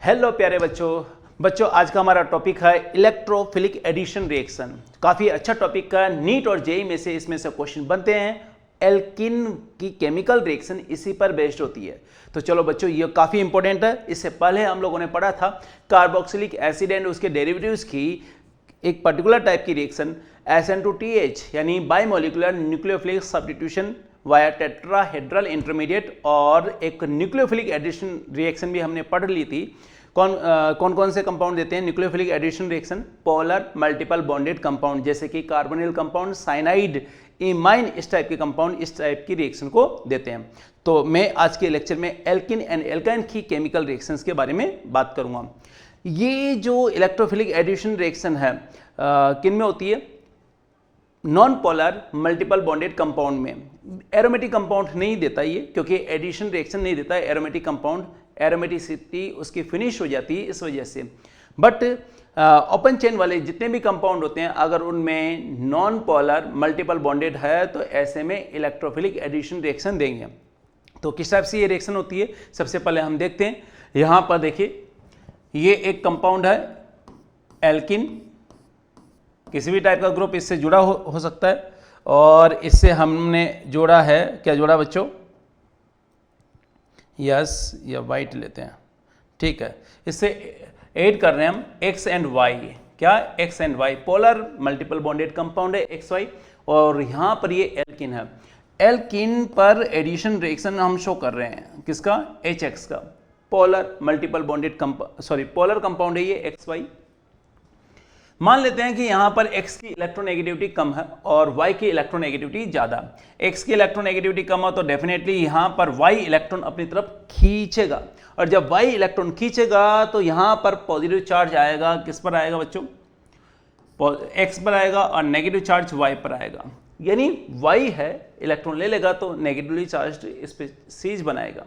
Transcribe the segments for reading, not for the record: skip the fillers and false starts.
Hello प्यारे बच्चों आज का हमारा टॉपिक है इलेक्ट्रोफिलिक एडिशन रिएक्शन। काफ़ी अच्छा टॉपिक का नीट और जेई में से इसमें से क्वेश्चन बनते हैं। एल्किन की केमिकल रिएक्शन इसी पर बेस्ड होती है। तो चलो बच्चों ये काफ़ी इंपॉर्टेंट है। इससे पहले हम लोगों ने पढ़ा था कार्बोक्सिलिक एसिड एंड उसके डेरिवेटिव्स की एक पर्टिकुलर टाइप की रिएक्शन SN2TH यानी bimolecular nucleophilic substitution via tetrahedral intermediate, और एक न्यूक्लियोफिलिक एडिशन रिएक्शन भी हमने पढ़ ली थी। कौन कौन से कंपाउंड देते हैं nucleophilic addition reaction? Polar multiple bonded compound जैसे कि कार्बोनिल कंपाउंड, साइनाइड, इमाइन, इस टाइप के कंपाउंड इस टाइप की रिएक्शन को देते हैं। तो मैं आज के लेक्चर में एल्किन एंड एल्काइन की केमिकल रिएक्शंस के बारे में बात करूंगा। ये जो इलेक्ट्रोफिलिक एडिशन रिएक्शन है किन में होती है? Non polar multiple bonded compound में। एरोमेटिक कंपाउंड नहीं देता ये, क्योंकि एडिशन रिएक्शन नहीं देता है एरोमेटिक कंपाउंड, एरोमेटिसिटी उसकी फिनिश हो जाती है इस वजह से। बट ओपन चेन वाले जितने भी कंपाउंड होते हैं अगर उनमें नॉन पोलर मल्टीपल बॉन्डेड है तो ऐसे में इलेक्ट्रोफिलिक एडिशन रिएक्शन देंगे। तो किस टाइप से ये रिएक्शन होती है सबसे पहले हम देखते हैं। यहाँ पर देखिए ये एक कंपाउंड है एल्किन, किसी भी टाइप का ग्रुप इससे जुड़ा हो सकता है, और इससे हमने जोड़ा है, क्या जोड़ा बच्चों? यस, या वाइट लेते हैं, ठीक है। इससे ऐड कर रहे हैं हम एक्स एंड वाई। क्या? X and Y, polar multiple bonded compound है एक्स वाई, और यहाँ पर ये एल्किन है। एल्किन पर एडिशन रिएक्शन हम शो कर रहे हैं किसका? HX का। Polar multiple bonded polar compound है ये एक्स वाई। मान लेते हैं कि यहां पर X की इलेक्ट्रोनेगेटिविटी कम है और Y की इलेक्ट्रोनेगेटिविटी ज्यादा। X की इलेक्ट्रोनेगेटिविटी कम हो तो डेफिनेटली यहां पर Y इलेक्ट्रॉन अपनी तरफ खींचेगा, और जब Y इलेक्ट्रॉन खींचेगा तो यहां पर पॉजिटिव चार्ज आएगा। किस पर आएगा बच्चों? X पर आएगा, और नेगेटिव चार्ज Y पर आएगा। यानी Y है, इलेक्ट्रॉन ले लेगा तो नेगेटिवली चार्ज स्पीसीज बनाएगा।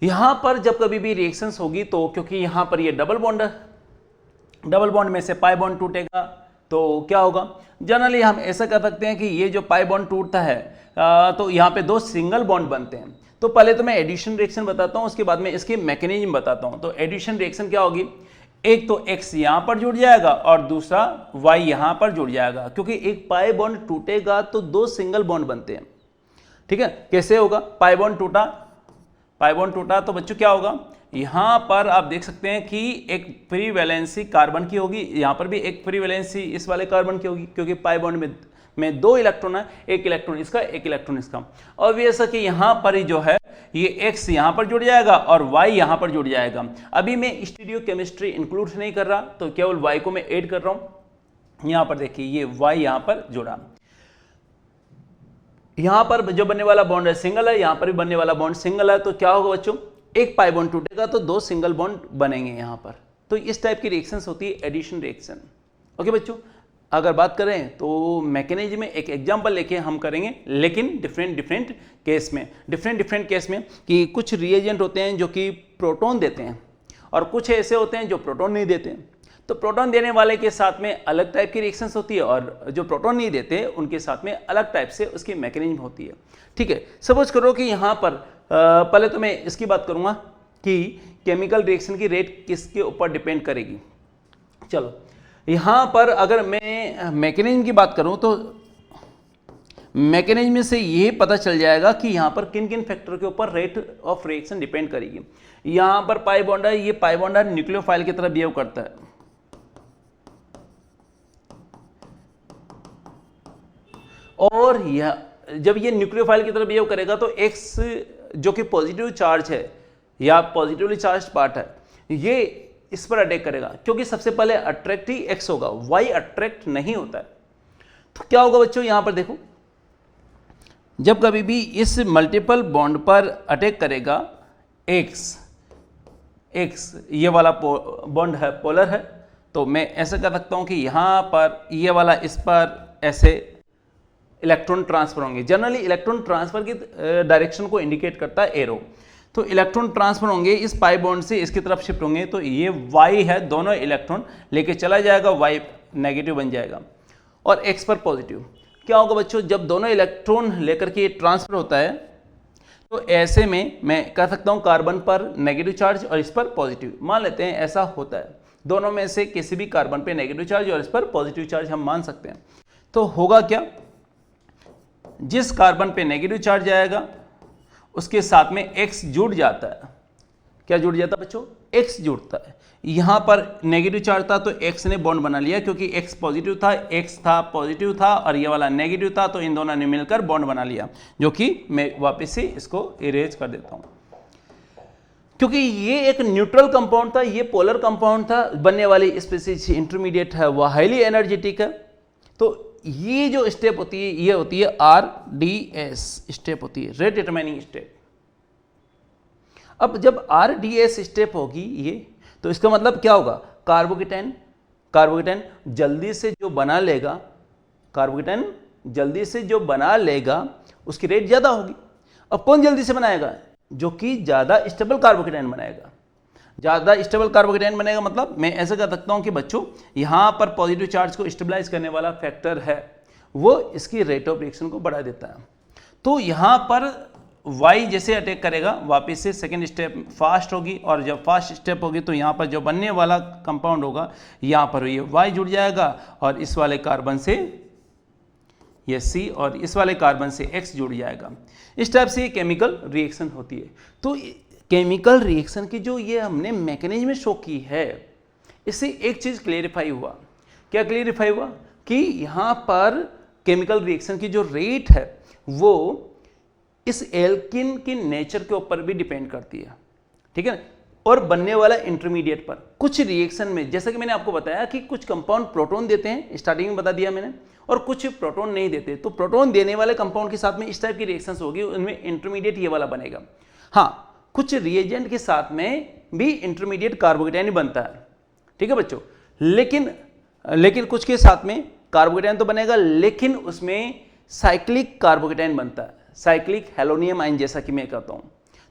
यहां पर जब कभी भी रिएक्शंस होगी तो क्योंकि यहां पर ये डबल बॉन्ड है, डबल बॉन्ड में से पाई बॉन्ड टूटेगा तो क्या होगा? जनरली हम ऐसा कर सकते हैं कि ये जो पाई बॉन्ड टूटता है तो यहाँ पे दो सिंगल बॉन्ड बनते हैं। तो पहले तो मैं एडिशन रिएक्शन बताता हूँ, उसके बाद में इसकी मैकेनिज्म बताता हूँ। तो एडिशन रिएक्शन क्या होगी? एक तो X यहाँ पर जुड़ जाएगा और दूसरा Y यहाँ पर जुड़ जाएगा, क्योंकि एक पाई बॉन्ड टूटेगा तो दो सिंगल बॉन्ड बनते हैं। ठीक है, कैसे होगा? पाई बॉन्ड टूटा तो बच्चों क्या होगा? यहां पर आप देख सकते हैं कि एक फ्री वैलेंसी कार्बन की होगी, यहां पर भी एक फ्री वैलेंसी इस वाले कार्बन की होगी, क्योंकि पाई बॉन्ड में दो इलेक्ट्रॉन है, एक इलेक्ट्रॉन इसका एक इलेक्ट्रॉन इसका। ऑब्वियस है कि यहां पर ही जो है ये X यहां पर जुड़ जाएगा और Y यहां पर जुड़ जाएगा। अभी मैं स्टीरियोकेमिस्ट्री इंक्लूड नहीं कर रहा, तो केवल Y को मैं ऐड कर रहा हूं। यहां पर देखिए ये Y यहां पर जुड़ा, यहां पर जो बनने वाला बॉन्ड है सिंगल है, यहां पर भी बनने वाला बॉन्ड सिंगल है। तो क्या होगा बच्चों? एक पाई बॉन्ड टूटेगा तो दो सिंगल बॉन्ड बनेंगे यहां पर। तो इस टाइप की रिएक्शंस होती है एडिशन रिएक्शन। ओके बच्चों, अगर बात करें तो मैकेनिज्म में एक एग्जांपल लेके हम करेंगे, लेकिन डिफरेंट केस में कि कुछ रिएजेंट होते हैं जो कि प्रोटॉन देते हैं और कुछ ऐसे होते हैं जो प्रोटॉन नहीं देते हैं। तो प्रोटॉन देने वाले के साथ में अलग टाइप की रिएक्शंस होती है, और जो प्रोटॉन नहीं देते उनके साथ में अलग टाइप से उसकी मैकेनिज्म होती है। ठीक है, सपोज करो कि यहाँ पर पहले तो मैं इसकी बात करूँगा कि केमिकल रिएक्शन की रेट किसके ऊपर डिपेंड करेगी। चलो यहाँ पर अगर मैं मैकेनिज्म की बात करूँ तो मैकेनिज्म से ये पता चल जाएगा कि यहाँ पर किन किन फैक्टर के ऊपर रेट ऑफ रिएक्शन डिपेंड करेगी। यहाँ पर पाई बॉन्ड है, ये पाई बॉन्ड है न्यूक्लियोफाइल की तरह बिहेव करता है, और यह जब ये न्यूक्लियोफाइल की तरह बिहेव करेगा तो X जो कि पॉजिटिव चार्ज है या पॉजिटिवली चार्ज पार्ट है, ये इस पर अटैक करेगा, क्योंकि सबसे पहले अट्रैक्ट ही X होगा, Y अट्रैक्ट नहीं होता है। तो क्या होगा बच्चों? यहां पर देखो, जब कभी भी इस मल्टीपल बॉन्ड पर अटैक करेगा X ये वाला बॉन्ड है, पोलर है, तो मैं ऐसा कर सकता हूं कि यहां पर ये वाला इस पर ऐसे इलेक्ट्रॉन ट्रांसफर होंगे। जनरली इलेक्ट्रॉन ट्रांसफर की डायरेक्शन को इंडिकेट करता है एरो। तो इलेक्ट्रॉन ट्रांसफर होंगे, इस पाई बॉन्ड से इसकी तरफ शिफ्ट होंगे, तो ये Y है, दोनों इलेक्ट्रॉन लेके चला जाएगा, Y नेगेटिव बन जाएगा और X पर पॉजिटिव। क्या होगा बच्चों? जब दोनों इलेक्ट्रॉन लेकर के ट्रांसफर होता है तो ऐसे में मैं कह सकता हूं कार्बन पर नेगेटिव चार्ज और इस पर पॉजिटिव मान लेते हैं, ऐसा होता है। दोनों में से किसी भी कार्बन पे नेगेटिव चार्ज और इस पर पॉजिटिव चार्ज हम मान सकते हैं। तो होगा क्या, जिस कार्बन पे नेगेटिव चार्ज आएगा उसके साथ में X जुड़ जाता है। क्या जुड़ जाता है बच्चों? X जुड़ता है। यहां पर नेगेटिव चार्ज था तो X ने बॉन्ड बना लिया, क्योंकि X पॉजिटिव था, X था पॉजिटिव था और ये वाला नेगेटिव था, तो इन दोनों ने मिलकर बॉन्ड बना लिया, जो कि मैं वापस से इसको इरेज कर देता हूं। क्योंकि ये एक न्यूट्रल कंपाउंड था, ये पोलर कंपाउंड था, बनने वाली स्पीसीज इंटरमीडिएट है, वह हाईली एनर्जेटिक है। तो ये जो स्टेप होती है ये होती है RDS स्टेप होती है, रेट डिटरमाइनिंग स्टेप। अब जब RDS स्टेप होगी ये, तो इसका मतलब क्या होगा, कार्बोकेटाइन जल्दी से जो बना लेगा, कार्बोकेटाइन जल्दी से जो बना लेगा उसकी रेट ज्यादा होगी। अब कौन जल्दी से बनाएगा? जो कि ज्यादा स्टेबल कार्बोकेटाइन बनाएगा। ज्यादा स्टेबल कार्बोकेटाइन बनेगा मतलब मैं ऐसा कह सकता हूं कि बच्चों यहां पर पॉजिटिव चार्ज को स्टेबलाइज करने वाला फैक्टर है, वो इसकी रेट ऑफ रिएक्शन को बढ़ा देता है। तो यहां पर Y जैसे अटैक करेगा, वापस से सेकेंड स्टेप फास्ट होगी, और जब फास्ट स्टेप होगी तो यहाँ पर जो बनने वाला कंपाउंड होगा यहाँ पर ये Y जुड़ जाएगा और इस वाले कार्बन से ये C और इस वाले कार्बन से X जुड़ जाएगा। इस टाइप से ये केमिकल रिएक्शन होती है। तो केमिकल रिएक्शन की जो ये हमने मैकेनिज्म शो की है, इससे एक चीज़ क्लेरिफाई हुआ। क्या क्लेरिफाई हुआ? कि यहाँ पर केमिकल रिएक्शन की जो रेट है वो इस एल्किन की नेचर के ऊपर भी डिपेंड करती है, ठीक है ना, और बनने वाला इंटरमीडिएट पर। कुछ रिएक्शन में जैसा कि मैंने आपको बताया कि कुछ कंपाउंड प्रोटॉन देते हैं, स्टार्टिंग में बता दिया मैंने, और कुछ प्रोटॉन नहीं देते। तो प्रोटॉन देने वाले कंपाउंड के साथ में इस टाइप की रिएक्शंस होगी, उनमें इंटरमीडिएट ये वाला बनेगा। हाँ, कुछ रिएजेंट के साथ में भी इंटरमीडिएट कार्बोकेटाइन बनता है, ठीक है बच्चों। लेकिन कुछ के साथ में कार्बोकेटाइन तो बनेगा, लेकिन उसमें साइक्लिक कार्बोकेटाइन बनता है, साइक्लिक हेलोनियम आयन, जैसा कि मैं कहता हूं।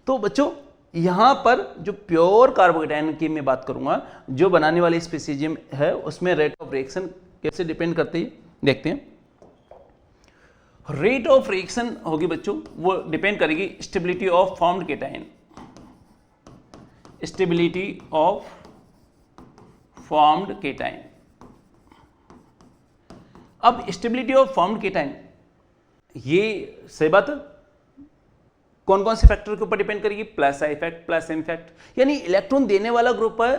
तो बच्चों यहां पर जो प्योर कार्बोकेटाइन की मैं बात करूंगा, जो बनाने वाली स्पीसीज है, उसमें रेट ऑफ रिएक्शन कैसे डिपेंड करती है देखते हैं। रेट ऑफ रिएक्शन होगी बच्चों, वो डिपेंड करेगी stability of formed cation, stability of formed cation. अब स्टेबिलिटी ऑफ फॉर्म्ड केटाइन ये सही बात है, कौन कौन से फैक्टर के ऊपर डिपेंड करेगी? Plus I effect, plus M effect. यानी इलेक्ट्रॉन देने वाला ग्रुप है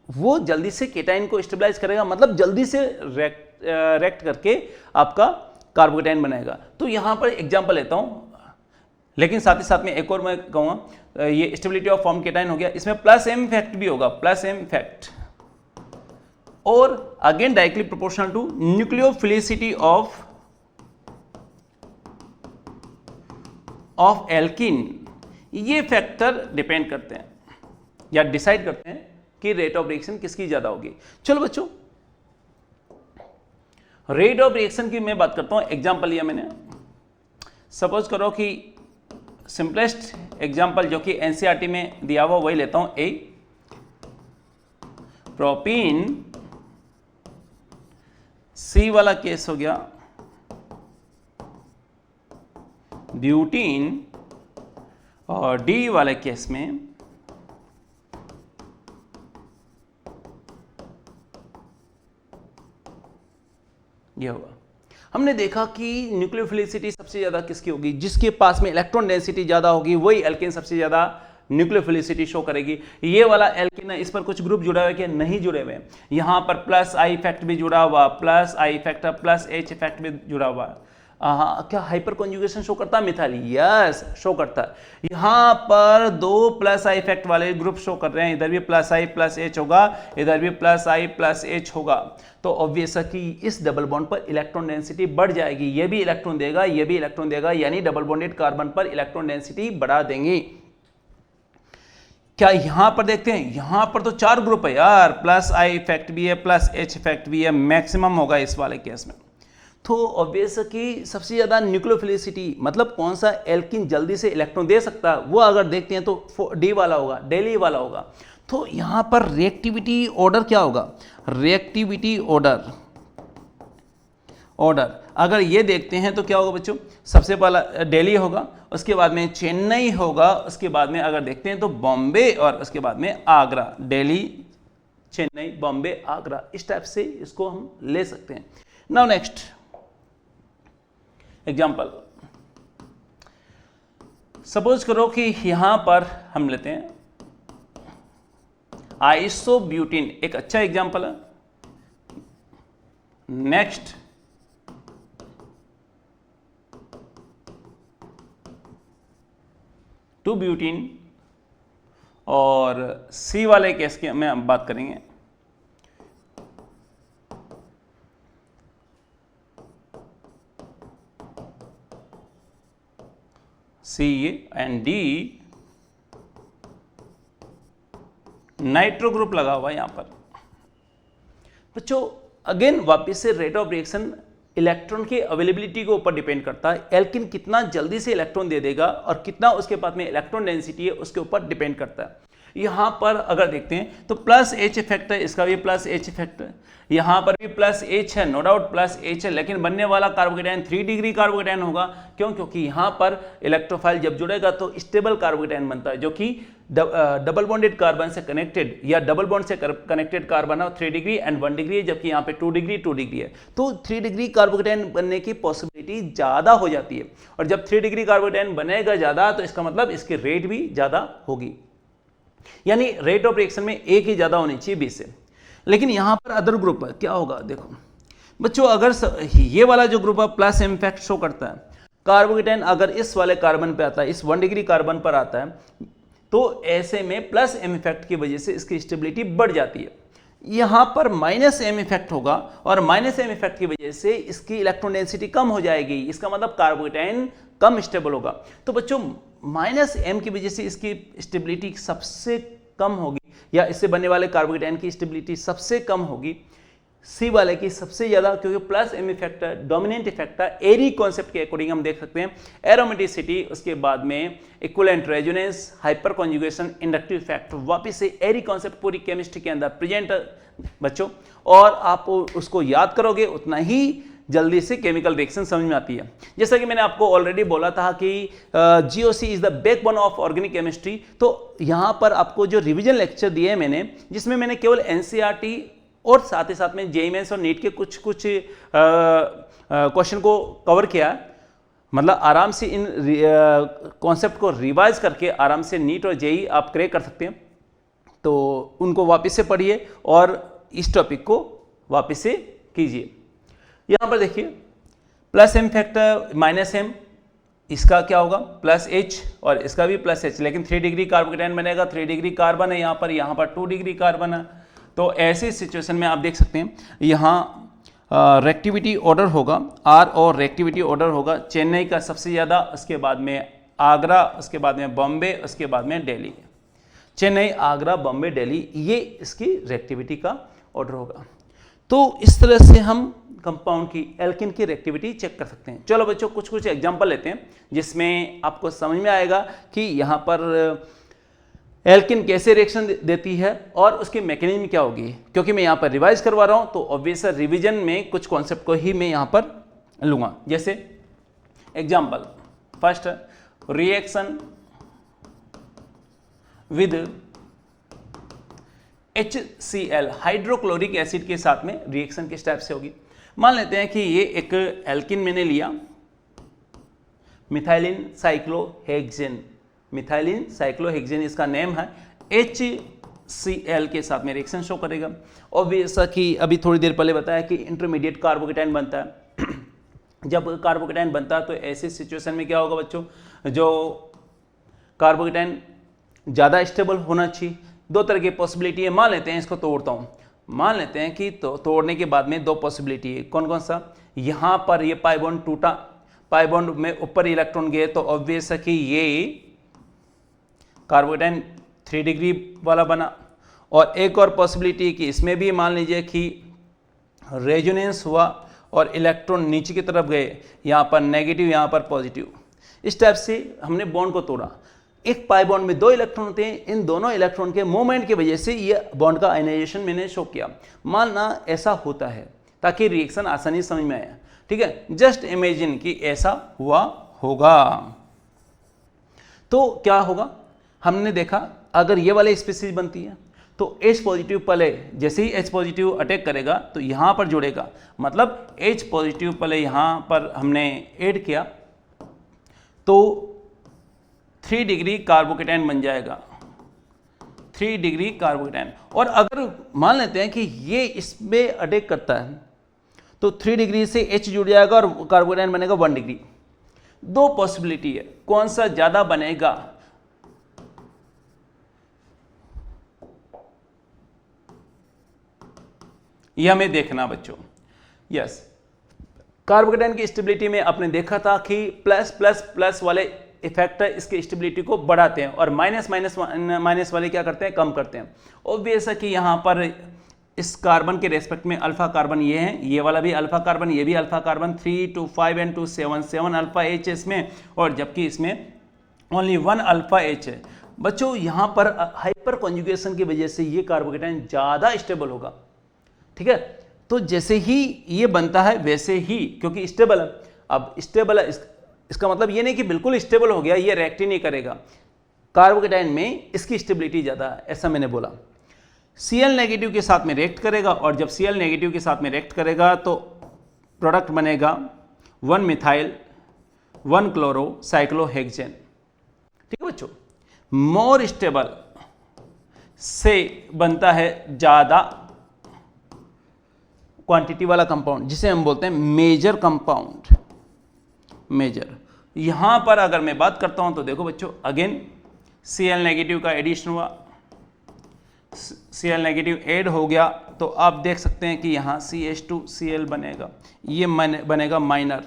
वो जल्दी से केटाइन को स्टेबलाइज करेगा, मतलब जल्दी से रेक्ट करके आपका कार्बोकेटाइन बनाएगा। तो यहां पर एग्जांपल लेता हूं, लेकिन साथ ही साथ में एक और मैं कहूंगा, ये स्टेबिलिटी ऑफ फॉर्म केटाइन हो गया, इसमें प्लस एम इफेक्ट भी होगा, प्लस एम इफेक्ट, और again directly proportional to nucleophilicity of alkene. ये फैक्टर डिपेंड करते हैं या डिसाइड करते हैं कि रेट ऑफ रिएक्शन किसकी ज्यादा होगी। चलो बच्चों, रेट ऑफ रिएक्शन की मैं बात करता हूं। एग्जांपल लिया मैंने, सपोज करो कि सिंपलेस्ट एग्जांपल जो कि एनसीईआरटी में दिया हुआ वही लेता हूं। ए प्रोपीन, सी वाला केस हो गया ब्यूटीन, और डी वाले केस में यह होगा। हमने देखा कि न्यूक्लियोफिलिसिटी सबसे ज्यादा किसकी होगी? जिसके पास में इलेक्ट्रॉन डेंसिटी ज्यादा होगी वही एल्केन सबसे ज्यादा न्यूक्लियोफिलिसिटी शो करेगी। ये वाला एल्केन है, इस पर कुछ ग्रुप जुड़ा हुआ है कि नहीं जुड़े हुए? यहां पर प्लस आई इफेक्ट भी जुड़ा हुआ, plus I effect, plus H effect भी जुड़ा हुआ। क्या हाइपर कॉन्जुगेशन शो करता है मिथाइल? यस, शो करता है। यहां पर दो प्लस आई इफेक्ट वाले ग्रुप शो कर रहे हैं, इधर भी प्लस आई प्लस एच होगा, इधर भी प्लस आई प्लस एच होगा। तो ऑब्वियस है कि इस डबल बॉन्ड पर इलेक्ट्रॉन डेंसिटी बढ़ जाएगी, ये भी इलेक्ट्रॉन देगा, ये भी इलेक्ट्रॉन देगा, यानी डबल बॉन्डेड कार्बन पर इलेक्ट्रॉन डेंसिटी बढ़ा देंगे। क्या यहां पर देखते हैं, यहां पर तो चार ग्रुप है यार, प्लस आई इफेक्ट भी है, प्लस एच इफेक्ट भी है, मैक्सिमम होगा इस वाले केस में। तो ऑब्वियस है कि सबसे ज्यादा न्यूक्लियोफिलिसिटी मतलब कौन सा एल्किन जल्दी से इलेक्ट्रॉन दे सकता है, वो अगर देखते हैं तो डी वाला होगा, डेली वाला होगा। तो यहां पर रिएक्टिविटी ऑर्डर क्या होगा? रिएक्टिविटी ऑर्डर ऑर्डर अगर ये देखते हैं तो क्या होगा बच्चों, सबसे पहला दिल्ली होगा, उसके बाद में चेन्नई होगा, उसके बाद में अगर देखते हैं तो बॉम्बे और उसके बाद में आगरा। दिल्ली, चेन्नई, बॉम्बे, आगरा, इस टाइप से इसको हम ले सकते हैं। नाउ नेक्स्ट एग्जाम्पल, सपोज करो कि यहां पर हम लेते हैं आइसोब्यूटीन, एक अच्छा एग्जाम्पल है। नेक्स्ट टू ब्यूटीन, और सी वाले केस की में हम बात करेंगे सी एंड डी, नाइट्रो ग्रुप लगा हुआ है यहां पर। बच्चों अगेन वापस से रेट ऑफ रिएक्शन इलेक्ट्रॉन की अवेलेबिलिटी के ऊपर डिपेंड करता है। एल्किन कितना जल्दी से इलेक्ट्रॉन दे देगा और कितना उसके पास में इलेक्ट्रॉन डेंसिटी है उसके ऊपर डिपेंड करता है। यहां पर अगर देखते हैं तो प्लस एच इफेक्ट है, इसका भी प्लस एच इफेक्ट है, यहां पर भी प्लस एच है, नो डाउट प्लस एच है, लेकिन बनने वाला कार्बोकेटायन 3 डिग्री कार्बोकेटायन होगा। क्यों? क्योंकि यहां पर इलेक्ट्रोफाइल जब जुड़ेगा तो स्टेबल कार्बोकेटायन बनता है, जो कि डबल बॉन्डेड कार्बन से कनेक्टेड या डबल बॉन्ड से कनेक्टेड कार्बन है 3 डिग्री एंड 1 डिग्री है, जबकि यहाँ पे 2 डिग्री है। तो 3 डिग्री कार्बोकेटायन बनने की पॉसिबिलिटी ज़्यादा हो जाती है, और जब 3 डिग्री कार्बोकेटायन बनेगा ज़्यादा तो इसका मतलब इसकी रेट भी ज़्यादा होगी, यानी रेट ऑफ रिएक्शन में एक ही ज़्यादा होनी चाहिए 20 से। लेकिन यहाँ पर अदर ग्रुप है, क्या होगा देखो बच्चों, अगर ये वाला जो ग्रुप है प्लस इम्पैक्ट शो करता है, कार्बोकेटायन अगर इस वाले कार्बन पे आता है, इस 1 डिग्री कार्बन पर आता है, तो ऐसे में प्लस एम इफेक्ट की वजह से इसकी स्टेबिलिटी बढ़ जाती है। यहाँ पर माइनस एम इफेक्ट होगा और माइनस एम इफेक्ट की वजह से इसकी इलेक्ट्रॉन डेंसिटी कम हो जाएगी, इसका मतलब कार्बोकेटायन कम स्टेबल होगा। तो बच्चों माइनस एम की वजह से इसकी स्टेबिलिटी सबसे कम होगी, या इससे बनने वाले कार्बोकेटायन की स्टेबिलिटी सबसे कम होगी, सी वाले की सबसे ज्यादा, क्योंकि plus M effect dominant effect है। एरी कॉन्सेप्ट के अकॉर्डिंग हम देख सकते हैं एरोमेटिसिटी, उसके बाद में equivalent resonance, hyper conjugation, inductive effect, वापस से एरी कॉन्सेप्ट पूरी केमिस्ट्री के अंदर प्रेजेंट बच्चों, और आप उसको याद करोगे उतना ही जल्दी से केमिकल रिएक्शन समझ में आती है। जैसा कि मैंने आपको ऑलरेडी बोला था कि GOC is the backbone of organic chemistry, तो यहाँ पर आपको जो रिवीजन लेक्चर दिए हैं मैंने, जिसमें मैंने केवल एनसीईआरटी और साथ ही साथ में जेईई मेंस और नीट के कुछ क्वेश्चन को कवर किया, मतलब आराम से इन कॉन्सेप्ट को रिवाइज करके आराम से नीट और जेईई आप क्रैक कर सकते हैं। तो उनको वापस से पढ़िए और इस टॉपिक को वापस से कीजिए। यहाँ पर देखिए plus M factor minus M, इसका क्या होगा प्लस एच और इसका भी प्लस एच, लेकिन 3 डिग्री कार्बोकेटायन बनेगा, 3 डिग्री कार्बन है यहाँ पर 2 डिग्री कार्बन है। तो ऐसी सिचुएशन में आप देख सकते हैं यहाँ रिएक्टिविटी ऑर्डर होगा आर, और रिएक्टिविटी ऑर्डर होगा चेन्नई का सबसे ज़्यादा, उसके बाद में आगरा, उसके बाद में बॉम्बे, उसके बाद में दिल्ली। चेन्नई, आगरा, बॉम्बे, दिल्ली, ये इसकी रिएक्टिविटी का ऑर्डर होगा। तो इस तरह से हम कंपाउंड की एल्किन की रिएक्टिविटी चेक कर सकते हैं। चलो बच्चों कुछ एग्जांपल लेते हैं जिसमें आपको समझ में आएगा कि यहाँ पर एल्किन कैसे रिएक्शन देती है और उसकी मैकेनिज्म क्या होगी। क्योंकि मैं यहाँ पर रिवाइज करवा रहा हूँ तो ऑब्वियस रिवीजन में कुछ कॉन्सेप्ट को ही मैं यहाँ पर लूँगा। जैसे example first, reaction with HCl hydrochloric acid के साथ में रिएक्शन किस टाइप से होगी। मान लेते हैं कि ये एक एल्किन मैंने लिया, मिथाइलिन साइक्लोहेक्सेन, मिथाइलिन साइक्लोहेक्सेन इसका नेम है, HCl के साथ में रिएक्शन शो करेगा। और जैसा कि अभी थोड़ी देर पहले बताया कि इंटरमीडिएट कार्बोकेटायन बनता है जब कार्बोकेटायन बनता है तो ऐसी सिचुएशन में क्या होगा बच्चों, जो कार्बोकेटायन ज़्यादा स्टेबल होना चाहिए। दो तरह की पॉसिबिलिटी है, मान लेते हैं इसको तोड़ता हूँ, मान लेते हैं कि तोड़ने के बाद में दो पॉसिबिलिटी है। कौन कौन सा, यहाँ पर ये पाई बॉन्ड टूटा, पाई बॉन्ड में ऊपर इलेक्ट्रॉन गए तो ऑब्वियस है कि ये कार्बोकेटायन 3 डिग्री वाला बना। और एक और पॉसिबिलिटी है कि इसमें भी मान लीजिए कि रेजोनेंस हुआ और इलेक्ट्रॉन नीचे की तरफ गए, यहाँ पर नेगेटिव यहाँ पर पॉजिटिव, इस टाइप से हमने बॉन्ड को तोड़ा। एक पाई बॉन्ड में 2 इलेक्ट्रॉन होते हैं, इन दोनों इलेक्ट्रॉन के मूवमेंट की वजह से ये बॉन्ड का आयनाइजेशन मैंने शो किया। मानना ऐसा होता है ताकि रिएक्शन आसानी समझ में आए, ठीक है, जस्ट इमेजिन कि ऐसा हुआ होगा। तो क्या होगा, हमने देखा अगर ये वाले स्पीसीज बनती है तो H पॉजिटिव पहले जैसे ही H पॉजिटिव अटैक करेगा तो यहां पर जुड़ेगा, मतलब H पॉजिटिव पहले यहां पर हमने ऐड किया तो 3 डिग्री कार्बोकेटाइन बन जाएगा, 3 डिग्री कार्बोकेटाइन। और अगर मान लेते हैं कि ये इसमें अटैक करता है तो 3 डिग्री से H जुड़ जाएगा और कार्बोकेटाइन बनेगा 1 डिग्री। दो पॉसिबिलिटी है, कौन सा ज्यादा बनेगा, यह हमें देखना बच्चों। यस, कार्बोकेटाइन की स्टेबिलिटी में आपने देखा था कि प्लस प्लस प्लस वाले इफेक्ट इसकी स्टेबिलिटी को बढ़ाते हैं और माइनस माइनस माइनस वाले क्या करते हैं, कम करते हैं। ऑब्वियस है कि यहाँ पर इस कार्बन के रेस्पेक्ट में अल्फा कार्बन ये है, ये वाला भी अल्फा कार्बन, ये भी alpha carbon, 3 2 5 and 2 7 7 alpha H है इसमें, और जबकि इसमें ओनली 1 अल्फा एच है। बच्चों यहाँ पर हाइपर कॉन्जुगेशन की वजह से ये कार्बोकेटाइन ज़्यादा स्टेबल होगा, ठीक है। तो जैसे ही ये बनता है वैसे ही, क्योंकि स्टेबल है, अब स्टेबल है इसका मतलब ये नहीं कि बिल्कुल स्टेबल हो गया, ये रिएक्ट ही नहीं करेगा। कार्बोकेटाइन में इसकी स्टेबिलिटी ज़्यादा है, ऐसा मैंने बोला। Cl नेगेटिव के साथ में रिएक्ट करेगा और जब Cl नेगेटिव के साथ में रिएक्ट करेगा तो प्रोडक्ट बनेगा 1 मिथाइल 1 क्लोरो साइक्लोहेक्सेन, ठीक है बच्चों। मोर स्टेबल से बनता है ज़्यादा क्वांटिटी वाला कंपाउंड जिसे हम बोलते हैं मेजर कंपाउंड, मेजर। यहां पर अगर मैं बात करता हूं तो देखो बच्चों, अगेन Cl नेगेटिव का एडिशन हुआ, Cl नेगेटिव ऐड हो गया तो आप देख सकते हैं कि यहाँ CH2Cl बनेगा, ये बनेगा माइनर।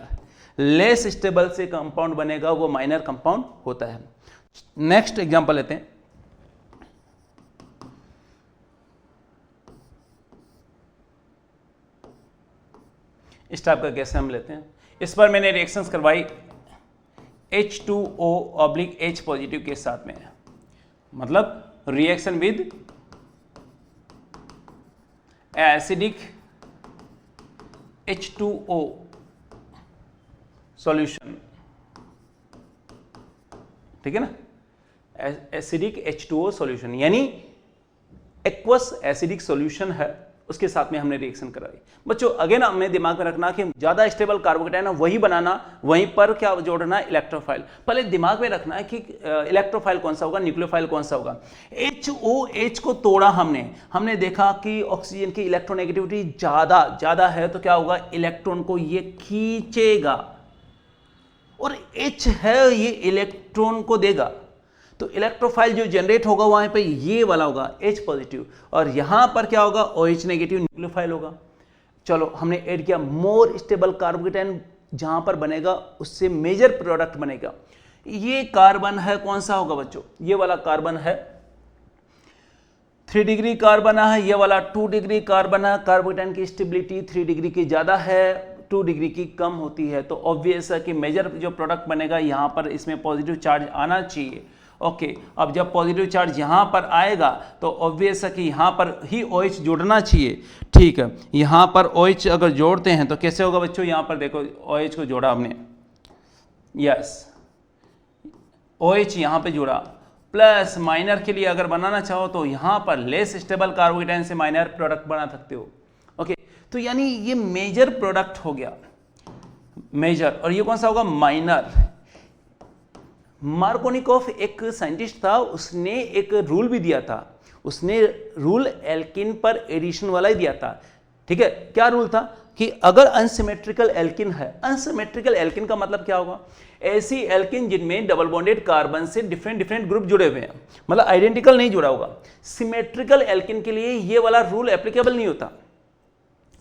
लेस स्टेबल से कंपाउंड बनेगा वो माइनर कंपाउंड होता है। नेक्स्ट एग्जांपल लेते हैं, इस टाइप का कैसे हम लेते हैं। इस पर मैंने रिएक्शंस करवाई H2O/H पॉजिटिव के साथ में, मतलब reaction with acidic H2O solution, ठीक है ना, एसिडिक H2O सॉल्यूशन यानी एक्वस एसिडिक सॉल्यूशन है, उसके साथ में हमने रिएक्शन कराई। बच्चों अगेन हमें दिमाग में रखना कि ज्यादा स्टेबल कार्बोकेटाइन है वही बनाना, वहीं पर क्या जोड़ना, इलेक्ट्रोफाइल। पहले दिमाग में रखना है कि इलेक्ट्रोफाइल कौन सा होगा, न्यूक्लियोफाइल कौन सा होगा। HOH को तोड़ा हमने देखा कि ऑक्सीजन की इलेक्ट्रोनेगेटिविटी ज्यादा है तो क्या होगा, इलेक्ट्रॉन को ये खींचेगा, और H है ये इलेक्ट्रॉन को देगा, तो इलेक्ट्रोफाइल जो जनरेट होगा वहां पे ये वाला होगा H पॉजिटिव, और यहां पर क्या होगा, OH नेगेटिव न्यूक्लियोफाइल होगा। चलो हमने ऐड किया मोर स्टेबल कार्बोकेटाइन, जहां पर बनेगा उससे मेजर प्रोडक्ट बनेगा। ये कार्बन है, कौन सा होगा बच्चों, ये वाला कार्बन है 3 डिग्री कार्बन है, ये वाला 2 डिग्री कार्बन है। कार्बोकेटाइन की स्टेबिलिटी 3 डिग्री की ज्यादा है, 2 डिग्री की कम होती है, तो ऑब्वियस है कि मेजर जो प्रोडक्ट बनेगा यहां पर इसमें पॉजिटिव चार्ज आना चाहिए। ओके, अब जब पॉजिटिव चार्ज यहाँ पर आएगा तो ऑब्वियस है कि यहाँ पर ही OH जोड़ना चाहिए, ठीक है। यहाँ पर OH अगर जोड़ते हैं तो कैसे होगा बच्चों, यहाँ पर देखो OH को जोड़ा हमने, यस OH यहाँ पे जोड़ा, प्लस माइनर के लिए अगर बनाना चाहो तो यहाँ पर लेस स्टेबल कार्बोकेटाइन से माइनर प्रोडक्ट बना सकते हो। ओके, तो यानी ये मेजर प्रोडक्ट हो गया, मेजर, और ये कौन सा होगा, माइनर। मार्कोनिकोव एक साइंटिस्ट था, उसने एक रूल भी दिया था, उसने रूल एल्किन पर एडिशन वाला ही दिया था, ठीक है। क्या रूल था कि अगर अनसिमेट्रिकल एल्किन है, अनसिमेट्रिकल एल्किन का मतलब क्या होगा, ऐसी एल्किन जिनमें डबल बॉन्डेड कार्बन से डिफरेंट ग्रुप जुड़े हुए हैं, मतलब आइडेंटिकल नहीं जुड़ा होगा। सिमेट्रिकल एल्किन के लिए ये वाला रूल एप्लीकेबल नहीं होता,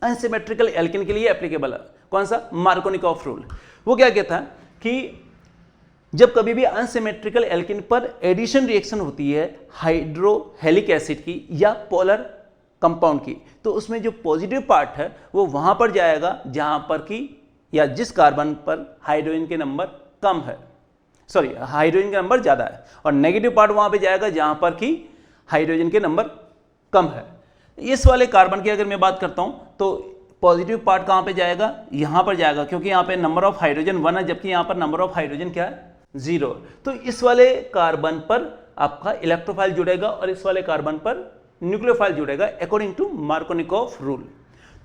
अनसिमेट्रिकल एल्किन के लिए एप्लीकेबल है। कौन सा, मार्कोनिकोव रूल। वो क्या कहता है कि जब कभी भी अनसिमेट्रिकल एल्किन पर एडिशन रिएक्शन होती है हाइड्रोहेलिक एसिड की या पोलर कंपाउंड की, तो उसमें जो पॉजिटिव पार्ट है वो वहां पर जाएगा जहां पर कि या जिस कार्बन पर हाइड्रोजन के नंबर कम है, सॉरी हाइड्रोजन के नंबर ज्यादा है, और नेगेटिव पार्ट वहां पे जाएगा जहां पर कि हाइड्रोजन के नंबर कम है। इस वाले कार्बन की अगर मैं बात करता हूं तो पॉजिटिव पार्ट कहाँ पे जाएगा, यहाँ पर जाएगा, क्योंकि यहाँ पे नंबर ऑफ हाइड्रोजन 1 है, जबकि यहाँ पर नंबर ऑफ हाइड्रोजन क्या है, 0। तो इस वाले कार्बन पर आपका इलेक्ट्रोफाइल जुड़ेगा और इस वाले कार्बन पर न्यूक्लियोफाइल जुड़ेगा अकॉर्डिंग टू मार्कोनिकॉफ रूल।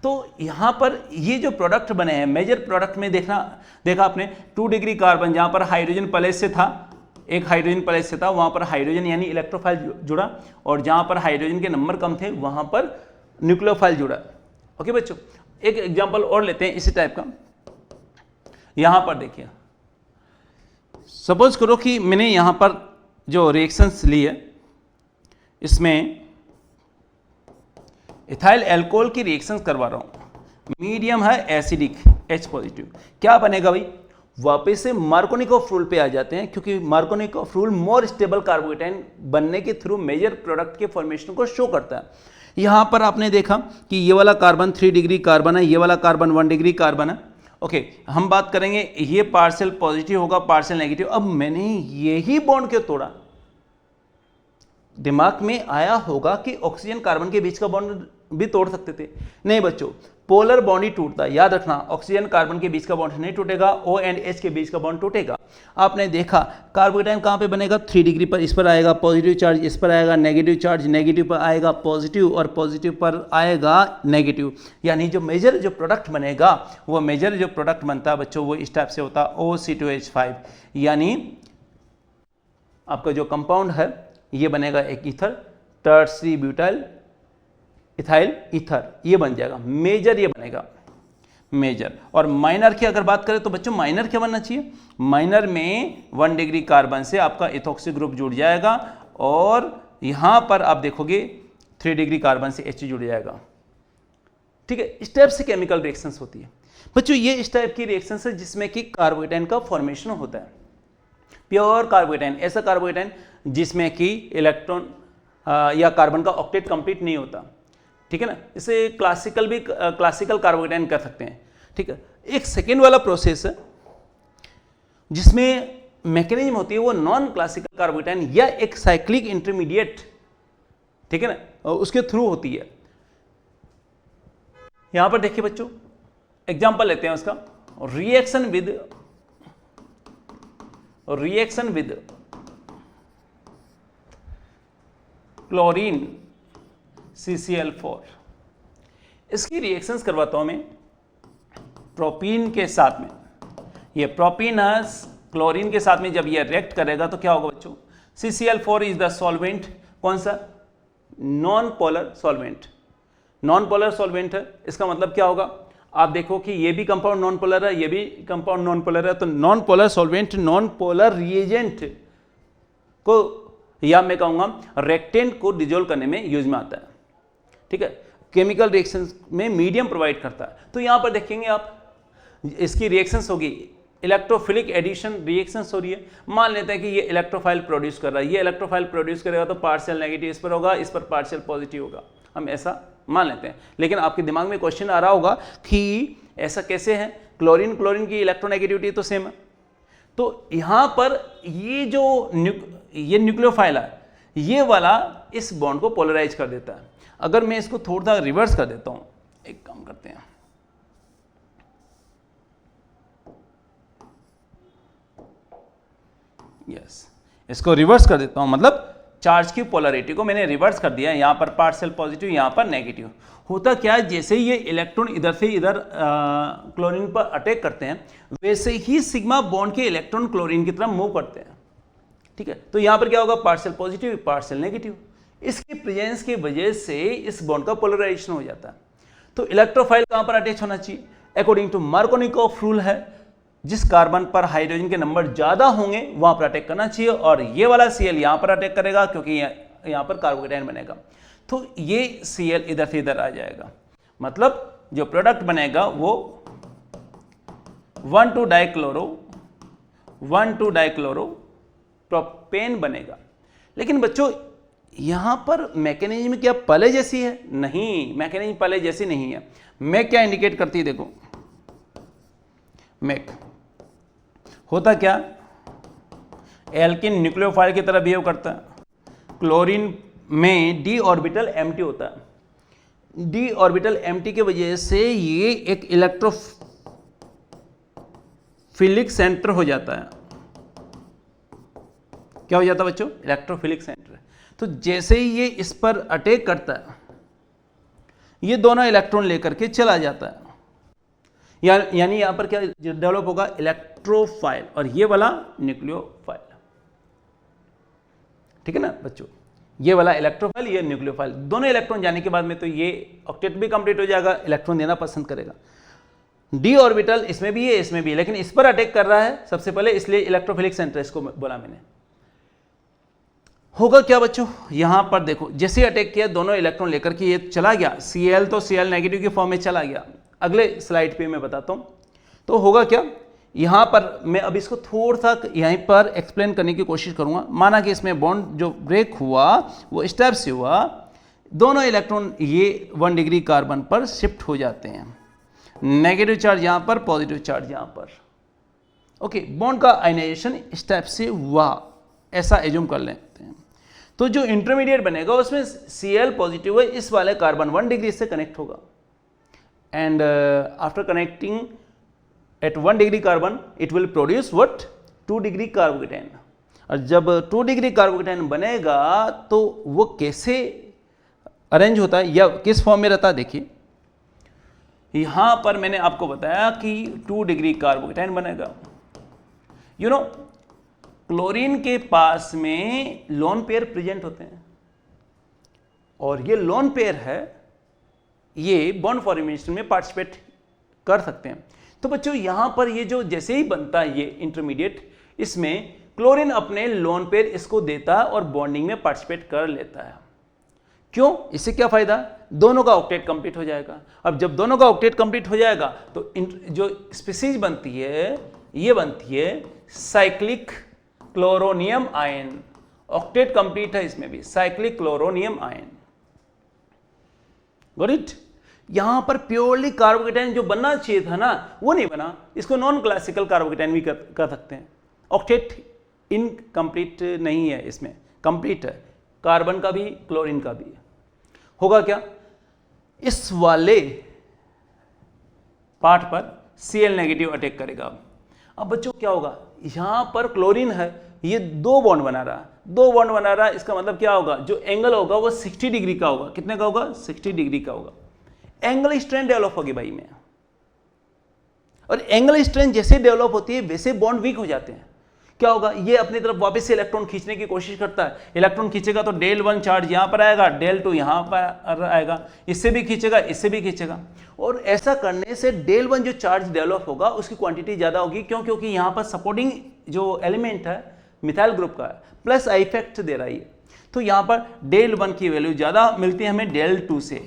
तो यहाँ पर ये जो प्रोडक्ट बने हैं, मेजर प्रोडक्ट में देखा आपने 2 डिग्री कार्बन, जहाँ पर हाइड्रोजन प्लेस से था, एक हाइड्रोजन प्लेस से था, वहाँ पर हाइड्रोजन यानी इलेक्ट्रोफाइल जुड़ा, और जहाँ पर हाइड्रोजन के नंबर कम थे वहाँ पर न्यूक्लियोफाइल जुड़ा। ओके बच्चों, एक एग्जाम्पल और लेते हैं इसी टाइप का। यहाँ पर देखिए, सपोज करो कि मैंने यहाँ पर जो रिएक्शंस ली है, इसमें इथाइल एल्कोहल की रिएक्शंस करवा रहा हूँ, मीडियम है एसिडिक H पॉजिटिव, क्या बनेगा भाई, वापस से मार्कोनिकॉफ रूल पे आ जाते हैं, क्योंकि Markovnikov rule more stable carbocation बनने के थ्रू मेजर प्रोडक्ट के फॉर्मेशन को शो करता है। यहाँ पर आपने देखा कि ये वाला कार्बन 3 डिग्री कार्बन है, ये वाला कार्बन 1 डिग्री कार्बन है। ओके, हम बात करेंगे ये पार्शियल पॉजिटिव होगा, पार्शियल नेगेटिव। अब मैंने यही बॉन्ड क्यों तोड़ा, दिमाग में आया होगा कि ऑक्सीजन कार्बन के बीच का बॉन्ड भी तोड़ सकते थे। नहीं बच्चों, पोलर बॉन्ड ही टूटता है, याद रखना, ऑक्सीजन कार्बन के बीच का बॉन्ड नहीं टूटेगा, O एंड H के बीच का बॉन्ड टूटेगा। आपने देखा कार्बोकेटाइन कहाँ पे बनेगा, 3 डिग्री पर, इस पर आएगा पॉजिटिव चार्ज, इस पर आएगा नेगेटिव चार्ज, नेगेटिव पर आएगा पॉजिटिव और पॉजिटिव पर आएगा नेगेटिव। यानी जो मेजर जो प्रोडक्ट बनेगा, वो मेजर जो प्रोडक्ट बनता है बच्चों, वो इस टाइप से होता है OC2H5। यानी आपका जो कंपाउंड है ये बनेगा एक ether, tertiary butyl ethyl ether, ये बन जाएगा मेजर, ये बनेगा मेजर। और माइनर की अगर बात करें तो बच्चों माइनर क्या बनना चाहिए, माइनर में 1 डिग्री कार्बन से आपका इथॉक्सी ग्रुप जुड़ जाएगा, और यहां पर आप देखोगे 3 डिग्री कार्बन से H जुड़ जाएगा। ठीक है, इस टाइप से केमिकल रिएक्शंस होती है बच्चों। ये इस टाइप की रिएक्शंस है जिसमें कि कार्बोकेटाइन का फॉर्मेशन होता है। प्योर कार्बोकेटाइन, ऐसा कार्बोकेटाइन जिसमें कि इलेक्ट्रॉन या कार्बन का ऑक्टेट कंप्लीट नहीं होता, ठीक है ना, इसे क्लासिकल कार्बोकेटाइन कह सकते हैं। ठीक है, एक सेकेंड वाला प्रोसेस है जिसमें मैकेनिज्म होती है वो नॉन क्लासिकल कार्बोकेटाइन या एक साइक्लिक इंटरमीडिएट, ठीक है ना, उसके थ्रू होती है। यहां पर देखिए बच्चों, एग्जांपल लेते हैं उसका, रिएक्शन विद क्लोरीन CCl4। इसकी रिएक्शंस करवाता हूं मैं प्रोपीन के साथ में। ये प्रोपीन क्लोरीन के साथ में जब ये रिएक्ट करेगा तो क्या होगा बच्चों, CCl4 इज द सॉल्वेंट, कौन सा, non polar solvent. Non polar solvent है, इसका मतलब क्या होगा, आप देखो कि ये भी कंपाउंड नॉन पोलर है, ये भी कंपाउंड नॉन पोलर है, तो non polar solvent non polar reagent को, या मैं कहूँगा रेक्टेंट को डिजोल्व करने में यूज में आता है। ठीक है, केमिकल रिएक्शंस में मीडियम प्रोवाइड करता है। तो यहाँ पर देखेंगे आप, इसकी रिएक्शंस होगी, इलेक्ट्रोफिलिक एडिशन रिएक्शंस हो रही है। मान लेते हैं कि ये इलेक्ट्रोफाइल प्रोड्यूस कर रहा है, ये इलेक्ट्रोफाइल प्रोड्यूस करेगा तो पार्शियल नेगेटिव इस पर होगा, इस पर पार्शियल पॉजिटिव होगा, हम ऐसा मान लेते हैं। लेकिन आपके दिमाग में क्वेश्चन आ रहा होगा कि ऐसा कैसे है, क्लोरीन की इलेक्ट्रोनेगेटिविटी तो सेम है। तो यहाँ पर ये जो ये न्यूक्लियोफाइल है, ये वाला इस बॉन्ड को पोलराइज कर देता है। अगर मैं इसको थोड़ा रिवर्स कर देता हूं, एक काम करते हैं, इसको रिवर्स कर देता हूं, मतलब चार्ज की पोलरिटी को मैंने रिवर्स कर दिया, यहां पर पार्शियल पॉजिटिव, यहां पर नेगेटिव। होता क्या है, जैसे ही ये इलेक्ट्रॉन इधर से इधर क्लोरीन पर अटैक करते हैं, वैसे ही सिग्मा बॉन्ड के इलेक्ट्रॉन क्लोरीन की तरफ मूव करते हैं। ठीक है, तो यहां पर क्या होगा, पार्शियल पॉजिटिव पार्शियल नेगेटिव। इसके प्रेजेंस की वजह से इस बॉन्ड का पोलराइजेशन हो जाता है। तो इलेक्ट्रोफाइल कहां पर अटैच होना चाहिए, अकॉर्डिंग टू मार्कोनिकॉफ रूल है, जिस कार्बन पर हाइड्रोजन के नंबर ज्यादा होंगे वहां पर अटैक करना चाहिए, और ये वाला Cl यहां पर अटैक करेगा क्योंकि यहां पर कार्बोकेटाइन बनेगा। तो ये Cl इधर से इधर आ जाएगा, मतलब जो प्रोडक्ट बनेगा वो 1,2-डाइक्लोरो प्रोपेन बनेगा। लेकिन बच्चों यहां पर मैकेनिज्म क्या पहले जैसी है, नहीं, मैकेनिज्म पहले जैसी नहीं है। मैक क्या इंडिकेट करती है, देखो मैक होता क्या, एल्किन न्यूक्लियोफाइल की तरह बिहेव करता है। क्लोरीन में d ऑर्बिटल एम्प्टी होता है, डी ऑर्बिटल एम्प्टी की वजह से ये एक इलेक्ट्रोफिलिक सेंटर हो जाता है। क्या हो जाता है बच्चों? Electrophilic centre. तो जैसे ही ये इस पर अटैक करता है, ये दोनों इलेक्ट्रॉन लेकर के चला जाता है, यानी यहां पर क्या डेवलप होगा? इलेक्ट्रोफाइल, और ये वाला न्यूक्लियोफाइल। ठीक है ना बच्चों? ये वाला इलेक्ट्रोफाइल, ये न्यूक्लियोफाइल। दोनों इलेक्ट्रॉन जाने के बाद में तो ये ऑक्टेट भी कंप्लीट हो जाएगा, इलेक्ट्रॉन देना पसंद करेगा। डी ऑर्बिटल इसमें भी है, इसमें भी है, लेकिन इस पर अटैक कर रहा है सबसे पहले, इसलिए इलेक्ट्रोफिलिक सेंटर इसको बोला मैंने। होगा क्या बच्चों? यहां पर देखो, जैसे अटैक किया दोनों इलेक्ट्रॉन लेकर के ये चला गया, Cl तो Cl नेगेटिव की फॉर्म में चला गया। अगले स्लाइड पे मैं बताता हूं। तो होगा क्या, यहां पर मैं अब इसको थोड़ा सा यहीं पर एक्सप्लेन करने की कोशिश करूंगा। माना कि इसमें बॉन्ड जो ब्रेक हुआ वो स्टेप से हुआ, दोनों इलेक्ट्रॉन ये 1 डिग्री कार्बन पर शिफ्ट हो जाते हैं, नेगेटिव चार्ज यहां पर, पॉजिटिव चार्ज यहां पर। ओके, बॉन्ड का आयनाइजेशन स्टेप से हुआ, ऐसा एज्यूम कर लेते हैं। तो जो इंटरमीडिएट बनेगा उसमें Cl पॉजिटिव है, इस वाले कार्बन 1 डिग्री से कनेक्ट होगा, and after connecting at 1 degree carbon it will produce what? 2 degree carbocation. और जब 2 डिग्री कार्बोकेटाइन बनेगा तो वो कैसे अरेंज होता है या किस फॉर्म में रहता है? देखिए यहां पर मैंने आपको बताया कि 2 डिग्री कार्बोकेटाइन बनेगा। यू नो, क्लोरीन के पास में लोन पेयर प्रेजेंट होते हैं, और ये लोन पेयर है, ये बॉन्ड फॉर्मेशन में पार्टिसिपेट कर सकते हैं। तो बच्चों यहां पर ये जो जैसे ही बनता है ये इंटरमीडिएट, इसमें क्लोरीन अपने लोन पेयर इसको देता है और बॉन्डिंग में पार्टिसिपेट कर लेता है। क्यों? इससे क्या फायदा? दोनों का ऑक्टेट कंप्लीट हो जाएगा। अब जब दोनों का ऑक्टेट कंप्लीट हो जाएगा तो जो स्पीसीज बनती है, ये बनती है cyclic chloronium ion. Octet complete है इसमें भी, cyclic chloronium ion. Got it? यहां पर प्योरली कार्बोकेटाइन जो बनना चाहिए था ना, वो नहीं बना, इसको नॉन क्लासिकल कार्बोकेटाइन भी कर सकते हैं। ऑक्टेट इनकम्प्लीट नहीं है, इसमें कंप्लीट है, कार्बन का भी क्लोरीन का भी। होगा क्या, इस वाले पार्ट पर Cl नेगेटिव अटैक करेगा। अब बच्चों क्या होगा, यहां पर क्लोरीन है, ये 2 बॉन्ड बना रहा है, 2 बॉन्ड बना रहा है, इसका मतलब क्या होगा, जो एंगल होगा वो 60 डिग्री का होगा। कितने का होगा? 60 डिग्री का होगा। एंगल स्ट्रेंथ डेवलप होगी भाई में, और एंगल स्ट्रेंथ जैसे डेवलप होती है वैसे बॉन्ड वीक हो जाते हैं। क्या होगा, ये अपनी तरफ वापस से इलेक्ट्रॉन खींचने की कोशिश करता है, इलेक्ट्रॉन खींचेगा तो del 1 चार्ज यहां पर आएगा, del 2 यहां पर आएगा, इससे भी खींचेगा, इससे भी खींचेगा, और ऐसा करने से del 1 जो चार्ज डेवलप होगा उसकी क्वांटिटी ज्यादा होगी। क्यों? क्योंकि यहां पर सपोर्टिंग जो एलिमेंट है मिथाइल ग्रुप का प्लस आई इफेक्ट दे रहा है, तो यहां पर del 1 की वैल्यू ज्यादा मिलती है हमें del 2 से,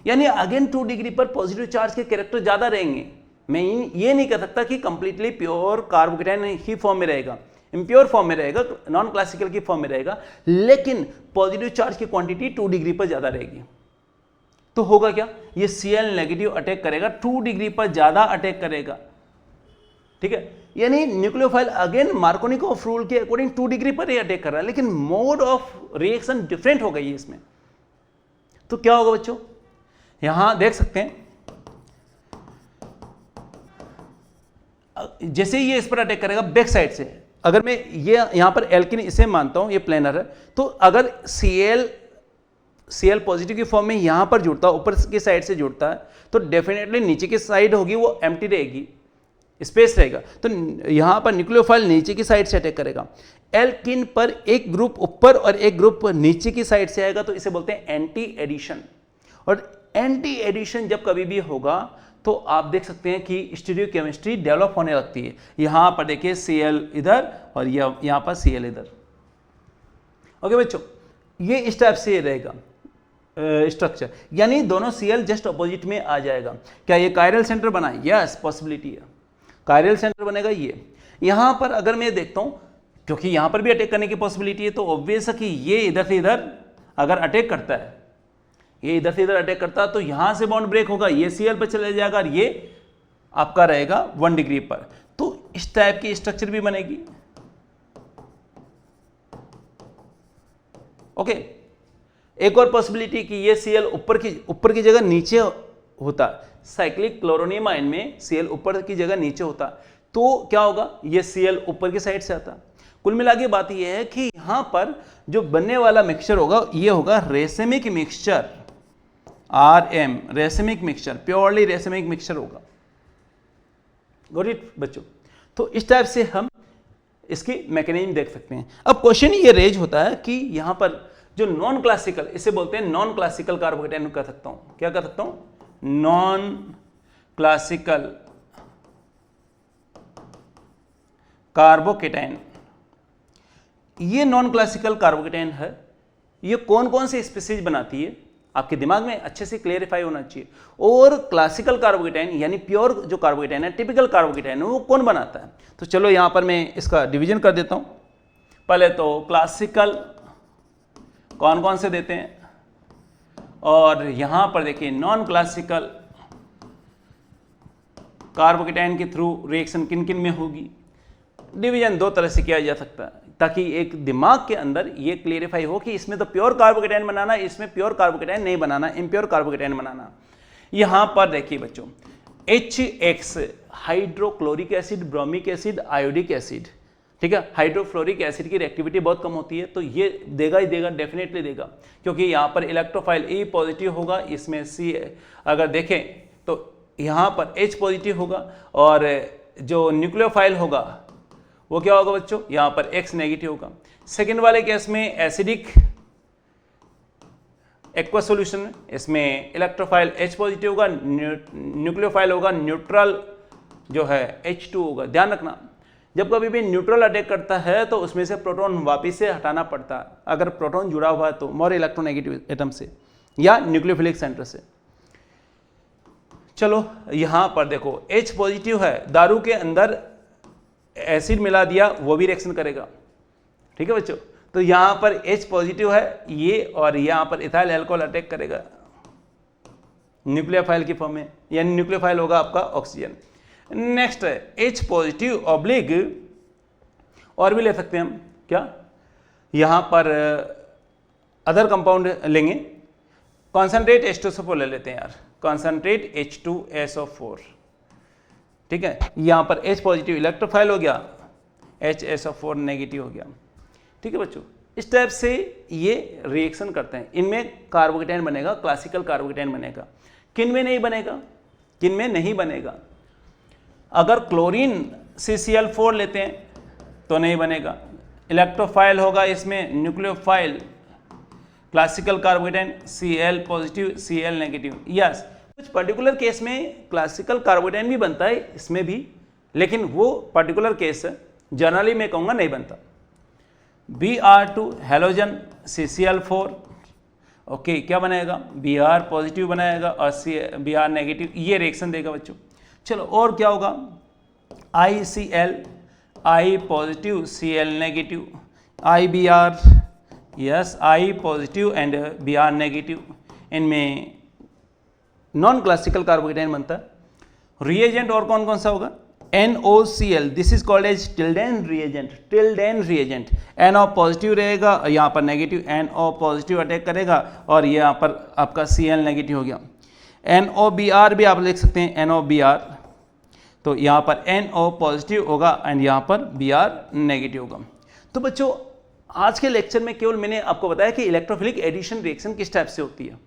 यानी अगेन 2 डिग्री पर पॉजिटिव चार्ज के कैरेक्टर ज्यादा रहेंगे। मैं ये नहीं कह सकता कि कंप्लीटली प्योर कार्बोकेटाइन ही फॉर्म में रहेगा, इंप्योर फॉर्म में रहेगा, नॉन क्लासिकल की फॉर्म में रहेगा, लेकिन पॉजिटिव चार्ज की क्वांटिटी 2 डिग्री पर ज्यादा रहेगी। तो होगा क्या, ये Cl नेगेटिव अटैक करेगा, 2 डिग्री पर ज्यादा अटैक करेगा। ठीक है, यानी न्यूक्लियोफाइल अगेन मार्कोनिकोव रूल के अकॉर्डिंग 2 डिग्री पर ही अटैक कर रहा है, लेकिन मोड ऑफ रिएक्शन डिफरेंट हो गई है इसमें। तो क्या होगा बच्चों, यहां देख सकते हैं जैसे ये इस पर अटैक करेगा बैक साइड से, अगर मैं ये यहां पर एल्किन इसे मानता हूं, ये प्लेनर है, तो अगर Cl पॉजिटिव की फॉर्म में यहां पर जुड़ता है, ऊपर की साइड से जुड़ता है, तो डेफिनेटली नीचे की साइड होगी वो एम्प्टी रहेगी, स्पेस रहेगा, तो यहां पर न्यूक्लियोफाइल नीचे की साइड से अटैक करेगा। एल्किन पर एक ग्रुप ऊपर और एक ग्रुप नीचे की साइड से आएगा, तो इसे बोलते हैं एंटी एडिशन। और एंटी एडिशन जब कभी भी होगा तो आप देख सकते हैं कि स्टीरियोकेमिस्ट्री डेवलप होने लगती है। यहां पर देखिए Cl इधर और यहां पर Cl इधर। ओके बच्चों, ये इस टाइप से रहेगा स्ट्रक्चर, यानी दोनों Cl जस्ट अपोजिट में आ जाएगा। क्या ये कायरल सेंटर बना? यस, पॉसिबिलिटी है, कायरल सेंटर बनेगा ये। यहां पर अगर मैं देखता हूं, क्योंकि यहां पर भी अटैक करने की पॉसिबिलिटी है, तो ऑब्वियस है कि ये इधर से इधर अगर अटैक करता है, ये इधर से इधर अटैक करता है, तो यहां से बॉन्ड ब्रेक होगा, ये Cl पर चले जाएगा और ये आपका रहेगा 1 डिग्री पर। तो इस टाइप की स्ट्रक्चर भी बनेगी। ओके, एक और पॉसिबिलिटी कि ये Cl ऊपर की जगह नीचे होता, साइक्लिक क्लोरोनियम में Cl ऊपर की जगह नीचे होता, तो क्या होगा, ये Cl ऊपर की साइड से आता। कुल मिला के बात ये है कि यहां पर जो बनने वाला मिक्सचर होगा ये होगा racemic mixture, Rm, racemic mixture, purely racemic mixture होगा। गॉट इट बच्चों? तो इस टाइप से हम इसकी मैकेनिज्म देख सकते हैं। अब क्वेश्चन ये रेज होता है कि यहां पर जो नॉन क्लासिकल, इसे बोलते हैं नॉन क्लासिकल कार्बोकेटाइन कर सकता हूं, क्या कर सकता हूं, नॉन क्लासिकल कार्बोकेटाइन। ये नॉन क्लासिकल कार्बोकेटाइन है, ये कौन कौन से स्पीसीज बनाती है, आपके दिमाग में अच्छे से क्लियरिफाई होना चाहिए। और क्लासिकल कार्बोकेटाइन यानी प्योर जो कार्बोकेटाइन है, टिपिकल कार्बोकेटाइन है, वो कौन बनाता है। तो चलो यहां पर मैं इसका डिवीजन कर देता हूं। पहले तो क्लासिकल कौन कौन से देते हैं, और यहां पर देखिए नॉन क्लासिकल कार्बोकेटाइन के थ्रू रिएक्शन किन किन में होगी। डिवीजन दो तरह से किया जा सकता है ताकि एक दिमाग के अंदर ये क्लियरिफाई हो कि इसमें तो प्योर कार्बोकेटाइन बनाना, इसमें प्योर कार्बोकेटाइन नहीं बनाना, इम्प्योर कार्बोकेटाइन बनाना। यहां पर देखिए बच्चों, HX hydrochloric acid, bromic acid, iodic acid, ठीक है। हाइड्रोफ्लोरिक एसिड की रिएक्टिविटी बहुत कम होती है, तो ये देगा ही देगा, डेफिनेटली देगा, क्योंकि यहाँ पर इलेक्ट्रोफाइल E पॉजिटिव होगा, इसमें C अगर देखें तो यहाँ पर H पॉजिटिव होगा, और जो न्यूक्लियोफाइल होगा वो क्या होगा बच्चों, यहाँ पर X नेगेटिव होगा। सेकेंड वाले केस में एसिडिक एक्वा सॉल्यूशन में, इसमें इलेक्ट्रोफाइल H पॉजिटिव होगा, न्यूक्लियोफाइल होगा न्यूट्रल जो है H2 होगा। ध्यान रखना, जब कभी भी न्यूट्रल अटैक करता है तो उसमें से प्रोटॉन वापिस से हटाना पड़ता है, अगर प्रोटॉन जुड़ा हुआ है तो मोर इलेक्ट्रोनेगेटिव एटम से या न्यूक्लियोफिलिक सेंटर से। चलो यहां पर देखो H पॉजिटिव है, दारू के अंदर एसिड मिला दिया वो भी रिएक्शन करेगा, ठीक है बच्चों। तो यहां पर H पॉजिटिव है ये, और यहां पर इथाइल अल्कोहल अटैक करेगा न्यूक्लियोफाइल की फॉर्म में, यानी न्यूक्लियोफाइल होगा आपका ऑक्सीजन। नेक्स्ट है H पॉजिटिव ऑब्लिग, और भी ले सकते हैं हम, क्या यहां पर अदर कंपाउंड लेंगे, कॉन्सेंट्रेट H2SO4 ले लेते हैं यार, कॉन्सेंट्रेट H2SO4, ठीक है। यहां पर H पॉजिटिव इलेक्ट्रोफाइल हो गया, HSO4 नेगेटिव हो गया, ठीक है बच्चों। इस टाइप से ये रिएक्शन करते हैं, इनमें कार्बोकेटाइन बनेगा, क्लासिकल कार्बोकेटाइन बनेगा। किन में नहीं बनेगा, किन में नहीं बनेगा, अगर क्लोरीन CCl4 लेते हैं तो नहीं बनेगा, इलेक्ट्रोफाइल होगा इसमें, nucleophile, classical carbocation Cl positive Cl negative. Yes, कुछ पर्टिकुलर केस में क्लासिकल कार्बोकेटाइन भी बनता है इसमें भी, लेकिन वो पर्टिकुलर केस है, जनरली मैं कहूँगा नहीं बनता। Br2 हेलोजन CCl4, ओके, क्या बनेगा, Br पॉजिटिव बनाएगा और Br नेगेटिव, ये रिएक्शन देगा बच्चों। चलो और क्या होगा, ICl, I positive Cl negative, IBr, yes I positive and Br negative, इनमें नॉन क्लासिकल कार्बोकेटाइन बनता है। रिएजेंट और कौन कौन सा होगा, NOCl, this is called as Tilden reagent, Tilden reagent. NO positive रहेगा, यहाँ पर नेगेटिव, NO पॉजिटिव अटैक करेगा, और यहाँ पर आपका Cl नेगेटिव हो गया। NOBr भी आप लिख सकते हैं, NOBr, तो यहाँ पर NO पॉजिटिव होगा एंड यहाँ पर Br नेगेटिव होगा। तो बच्चों आज के लेक्चर में केवल मैंने आपको बताया कि इलेक्ट्रोफिलिक एडिशन रिएक्शन किस टाइप से होती है,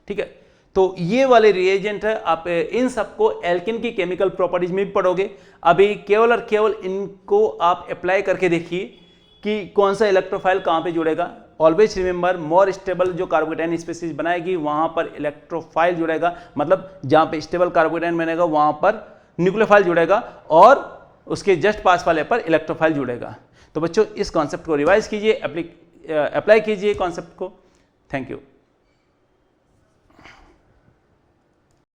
ठीक है। तो ये वाले रिएजेंट है, आप इन सबको एल्किन की केमिकल प्रॉपर्टीज में भी पढ़ोगे। अभी केवल और केवल इनको आप अप्लाई करके देखिए कि कौन सा इलेक्ट्रोफाइल कहाँ पे जुड़ेगा। ऑलवेज रिमेंबर, मोर स्टेबल जो कार्बोकेटाइन स्पीसीज बनाएगी वहाँ पर इलेक्ट्रोफाइल जुड़ेगा, मतलब जहाँ पे स्टेबल कार्बोकेटाइन बनेगा वहाँ पर न्यूक्लियोफाइल जुड़ेगा, और उसके जस्ट पास वाले पर इलेक्ट्रोफाइल जुड़ेगा। तो बच्चों इस कॉन्सेप्ट को रिवाइज कीजिए, अप्लाई कीजिए कॉन्सेप्ट को। Thank you.